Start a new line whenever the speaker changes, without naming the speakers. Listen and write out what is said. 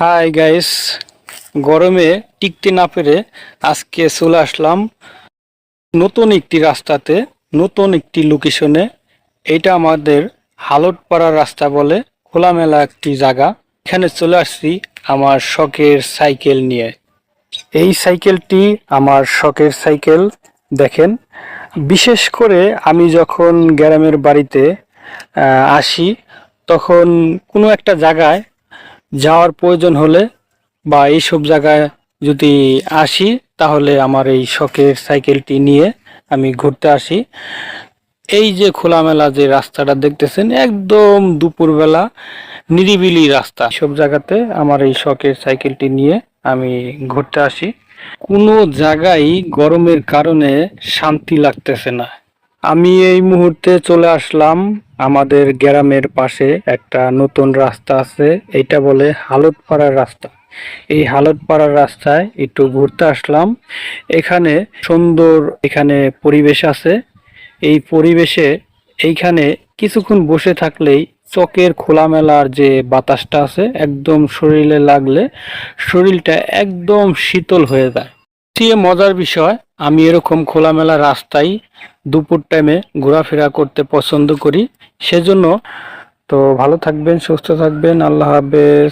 Hi guys, গরমে টিকতে না পেরে আজকে চলে আসলাম নতুন একটি রাস্তাতে, নতুন একটি লোকেশনে। এটা আমাদের হালটপাড়া রাস্তা বলে, খোলামেলা একটি জায়গা। এখানে চলে আসছি আমার শখের সাইকেল নিয়ে। এই সাইকেলটি আমার শখের সাইকেল। দেখেন, বিশেষ করে আমি যখন গ্রামের বাড়িতে আসি, তখন কোনো একটা জায়গায় যাওয়ার প্রয়োজন হলে বা এইসব জায়গায় যদি আসি, তাহলে আমার এই শখের সাইকেলটি নিয়ে আমি ঘুরতে আসি। এই যে খোলামেলা যে রাস্তাটা দেখতেছেন, একদম দুপুরবেলা নিরিবিলি রাস্তা। সব জায়গাতে আমার এই শখের সাইকেলটি নিয়ে আমি ঘুরতে আসি। কোনো জায়গায় গরমের কারণে শান্তি লাগতেছে না। আমি এই মুহূর্তে চলে আসলাম আমাদের গ্রামের পাশে একটা নতুন রাস্তা আছে, এটা বলে হালটপাড়ার রাস্তা। এই হালটপাড়ার রাস্তায় একটু ঘুরতে আসলাম। এখানে সুন্দর এখানে পরিবেশ আছে। এই পরিবেশে এইখানে কিছুক্ষণ বসে থাকলেই চকের খোলামেলার যে বাতাসটা আছে, একদম শরীরে লাগলে শরীরটা একদম শীতল হয়ে যায়। সবচেয়ে মজার বিষয়, আমি এরকম খোলামেলা রাস্তায় দুপুর টাইমে ঘোরাফেরা করতে পছন্দ করি। সেজন্য তো ভালো থাকবেন, সুস্থ থাকবেন, আল্লাহ হাফেজ।